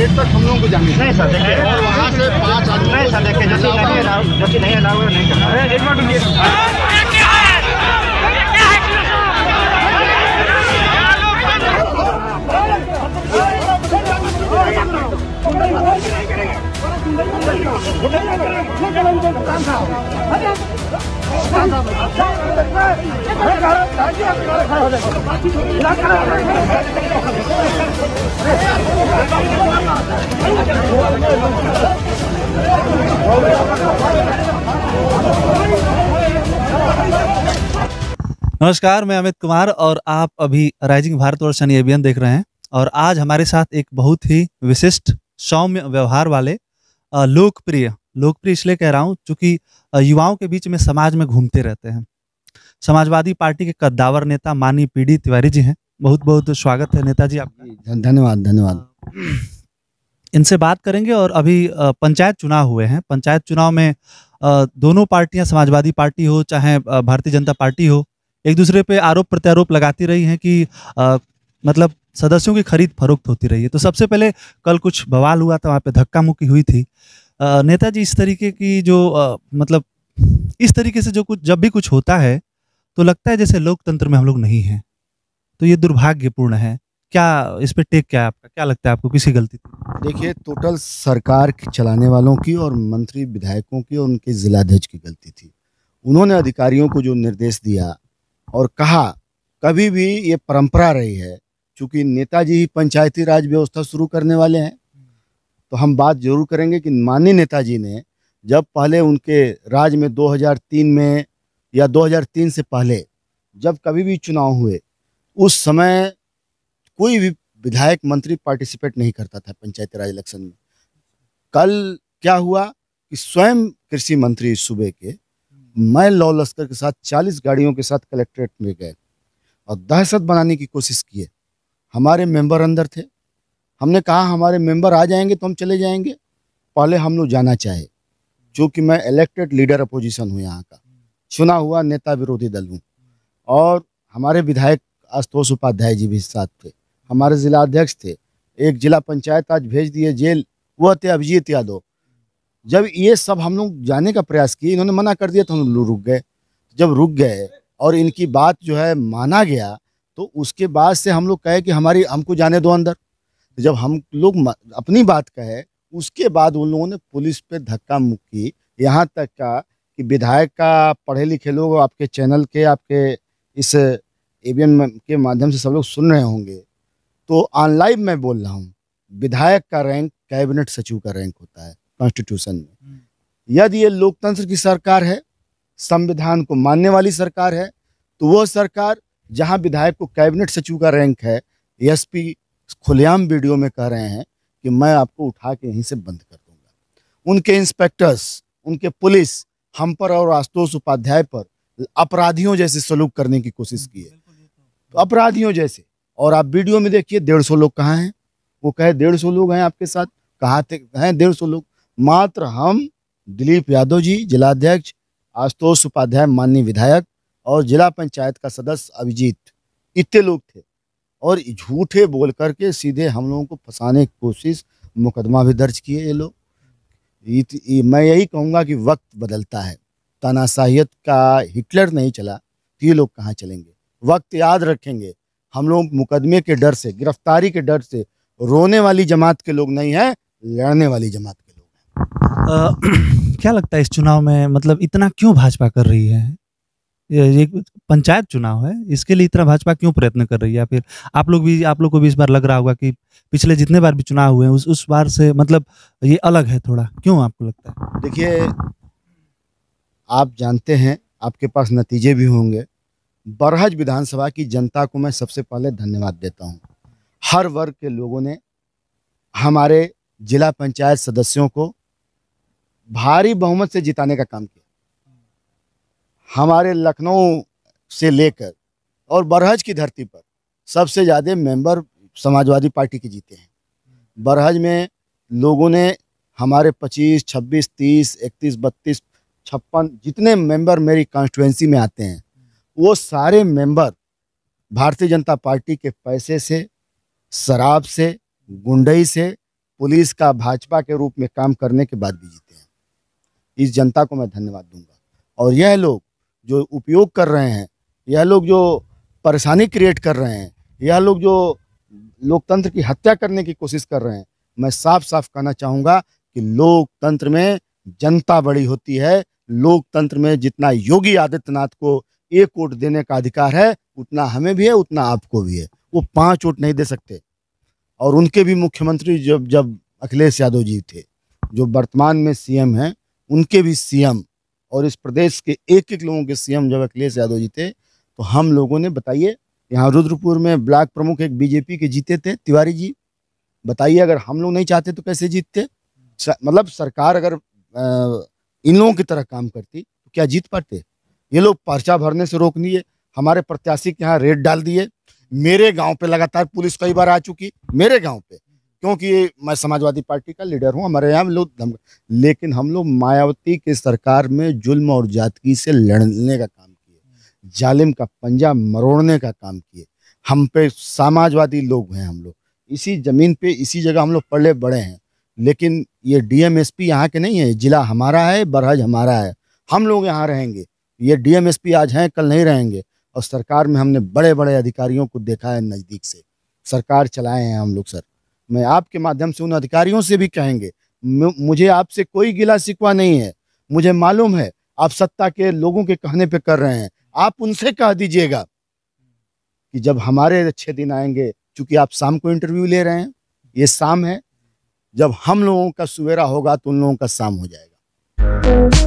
Gate तक हम लोगों को जाने नहीं सर, देखिए, और वहाँ से 5 आदमी नहीं सर, देखिए, जो चीज़ नहीं अलाउ है नहीं करना। एक बार नमस्कार, मैं अमित कुमार और आप अभी राइजिंग भारतवर्ष यानी एबीएन देख रहे हैं। और आज हमारे साथ एक बहुत ही विशिष्ट सौम्य व्यवहार वाले लोकप्रिय इसलिए कह रहा हूँ क्योंकि युवाओं के बीच में समाज में घूमते रहते हैं। समाजवादी पार्टी के कद्दावर नेता माननीय पीडी तिवारी जी हैं। बहुत बहुत स्वागत है नेताजी आपका। धन्यवाद। इनसे बात करेंगे। और अभी पंचायत चुनाव हुए हैं। पंचायत चुनाव में दोनों पार्टियां, समाजवादी पार्टी हो चाहे भारतीय जनता पार्टी हो, एक दूसरे पे आरोप प्रत्यारोप लगाती रही हैं कि मतलब सदस्यों की खरीद फरोख्त होती रही है। तो सबसे पहले कल कुछ बवाल हुआ था, वहाँ पे धक्का मुक्की हुई थी। नेताजी, इस तरीके की जो मतलब इस तरीके से जो कुछ जब भी कुछ होता है तो लगता है जैसे लोकतंत्र में हम लोग नहीं हैं। तो ये दुर्भाग्यपूर्ण है। क्या इस पे टेक क्या है आपका? क्या लगता है आपको, किसी गलती थी? देखिए, टोटल सरकार चलाने वालों की और मंत्री विधायकों की और उनके जिलाध्यक्ष की गलती थी। उन्होंने अधिकारियों को जो निर्देश दिया और कहा, कभी भी ये परंपरा रही है, चूंकि नेताजी ही पंचायती राज व्यवस्था शुरू करने वाले हैं, तो हम बात जरूर करेंगे कि माननीय नेताजी ने जब पहले उनके राज में 2003 में या 2003 से पहले जब कभी भी चुनाव हुए, उस समय कोई भी विधायक मंत्री पार्टिसिपेट नहीं करता था पंचायती राज इलेक्शन में। कल क्या हुआ कि स्वयं कृषि मंत्री सूबे के मैं लौ लश्कर के साथ 40 गाड़ियों के साथ कलेक्ट्रेट में गए और दहशत बनाने की कोशिश किए। हमारे मेंबर अंदर थे। हमने कहा हमारे मेंबर आ जाएंगे तो हम चले जाएंगे, पहले हम लोग जाना चाहे, क्योंकि मैं इलेक्टेड लीडर अपोजिशन हूँ, यहाँ का चुना हुआ नेता विरोधी दल हूँ। और हमारे विधायक आशुतोष उपाध्याय जी भी साथ थे, हमारे जिला अध्यक्ष थे, एक जिला पंचायत आज भेज दिए जेल, वो थे अभिजीत यादव। जब ये सब हम लोग जाने का प्रयास किए, इन्होंने मना कर दिया तो हम लोग रुक गए। जब रुक गए और इनकी बात जो है माना गया, तो उसके बाद से हम लोग कहे कि हमको जाने दो अंदर। जब हम लोग अपनी बात कहे, उसके बाद उन लोगों ने पुलिस पे धक्का मुक्की, यहाँ तक का कि विधायक का पढ़े लिखे लोग आपके चैनल के, आपके इस एबीएन के माध्यम से सब लोग सुन रहे होंगे, तो ऑन लाइव मैं बोल रहा हूँ, विधायक का रैंक कैबिनेट सचिव का रैंक होता है कॉन्स्टिट्यूशन में। यदि ये लोकतंत्र की सरकार है, संविधान को मानने वाली सरकार है, तो वह सरकार जहां विधायक को कैबिनेट सचिव का रैंक है, एसपी खुलेआम वीडियो में कह रहे हैं कि मैं आपको उठा के यहीं से बंद कर दूंगा। उनके इंस्पेक्टर्स, उनके पुलिस हम पर और आशुतोष उपाध्याय पर अपराधियों जैसे सलूक करने की कोशिश की है, तो अपराधियों जैसे। और आप वीडियो में देखिए 150 लोग कहाँ हैं, वो कहे 150 लोग हैं आपके साथ, कहाँ थे? हैं 150 लोग। मात्र हम, दिलीप यादव जी जिलाध्यक्ष, आशुतोष उपाध्याय माननीय विधायक और जिला पंचायत का सदस्य अभिजीत, इतने लोग थे। और झूठे बोल करके सीधे हम लोगों को फंसाने की कोशिश, मुकदमा भी दर्ज किए ये लोग। मैं यही कहूँगा कि वक्त बदलता है, तानाशाहियत का हिटलर नहीं चला तो ये लोग कहाँ चलेंगे। वक्त याद रखेंगे, हम लोग मुकदमे के डर से, गिरफ्तारी के डर से रोने वाली जमात के लोग नहीं हैं, लड़ने वाली जमात के लोग हैं। क्या लगता है इस चुनाव में, मतलब इतना क्यों भाजपा कर रही है? ये पंचायत चुनाव है, इसके लिए इतना भाजपा क्यों प्रयत्न कर रही है? या फिर आप लोग को भी इस बार लग रहा होगा कि पिछले जितने बार भी चुनाव हुए हैं उस बार से मतलब ये अलग है थोड़ा, क्यों आपको लगता है? देखिए, आप जानते हैं, आपके पास नतीजे भी होंगे। बरहज विधानसभा की जनता को मैं सबसे पहले धन्यवाद देता हूं। हर वर्ग के लोगों ने हमारे जिला पंचायत सदस्यों को भारी बहुमत से जिताने का काम किया। हमारे लखनऊ से लेकर और बरहज की धरती पर सबसे ज़्यादा मेंबर समाजवादी पार्टी के जीते हैं। बरहज में लोगों ने हमारे 25, 26, 30, 31, 32, 56 जितने मेंबर मेरी कॉन्स्टिट्यूएंसी में आते हैं, वो सारे मेंबर भारतीय जनता पार्टी के पैसे से, शराब से, गुंडई से पुलिस का भाजपा के रूप में काम करने के बाद भी जीते हैं। इस जनता को मैं धन्यवाद दूंगा। और यह लोग जो उपयोग कर रहे हैं, यह लोग जो परेशानी क्रिएट कर रहे हैं, यह लोग जो लोकतंत्र की हत्या करने की कोशिश कर रहे हैं, मैं साफ साफ कहना चाहूँगा कि लोकतंत्र में जनता बड़ी होती है। लोकतंत्र में जितना योगी आदित्यनाथ को 1 वोट देने का अधिकार है, उतना हमें भी है, उतना आपको भी है। वो 5 वोट नहीं दे सकते। और उनके भी मुख्यमंत्री जब जब अखिलेश यादव जी थे, जो वर्तमान में सीएम हैं, उनके भी सीएम और इस प्रदेश के एक एक लोगों के सीएम जब अखिलेश यादव जी थे, तो हम लोगों ने, बताइए, यहाँ रुद्रपुर में ब्लॉक प्रमुख एक बीजेपी के जीते थे, तिवारी जी। बताइए, अगर हम लोग नहीं चाहते तो कैसे जीतते? मतलब सरकार अगर इन लोगों की तरह काम करती तो क्या जीत पाते? ये लोग पर्चा भरने से रोक दिए, हमारे प्रत्याशी के यहाँ रेड डाल दिए। मेरे गांव पे लगातार पुलिस कई बार आ चुकी, मेरे गांव पे, क्योंकि मैं समाजवादी पार्टी का लीडर हूं, हमारे यहाँ लोग, लेकिन हम लोग मायावती के सरकार में जुल्म और जातिकी से लड़ने का काम किए, जालिम का पंजा मरोड़ने का काम किए। हम पे समाजवादी लोग हैं, हम लोग इसी जमीन पे, इसी जगह हम लोग पले बड़े हैं। लेकिन ये डीएम एसपी यहाँ के नहीं है, जिला हमारा है, बरहज हमारा है, हम लोग यहाँ रहेंगे। ये डीएम एसपी आज हैं, कल नहीं रहेंगे। और सरकार में हमने बड़े बड़े अधिकारियों को देखा है, नज़दीक से सरकार चलाए हैं हम लोग। सर, मैं आपके माध्यम से उन अधिकारियों से भी कहेंगे, मुझे आपसे कोई गिला शिकवा नहीं है। मुझे मालूम है आप सत्ता के लोगों के कहने पे कर रहे हैं। आप उनसे कह दीजिएगा कि जब हमारे अच्छे दिन आएंगे, चूंकि आप शाम को इंटरव्यू ले रहे हैं, ये शाम है, जब हम लोगों का सवेरा होगा तो उन लोगों का शाम हो जाएगा।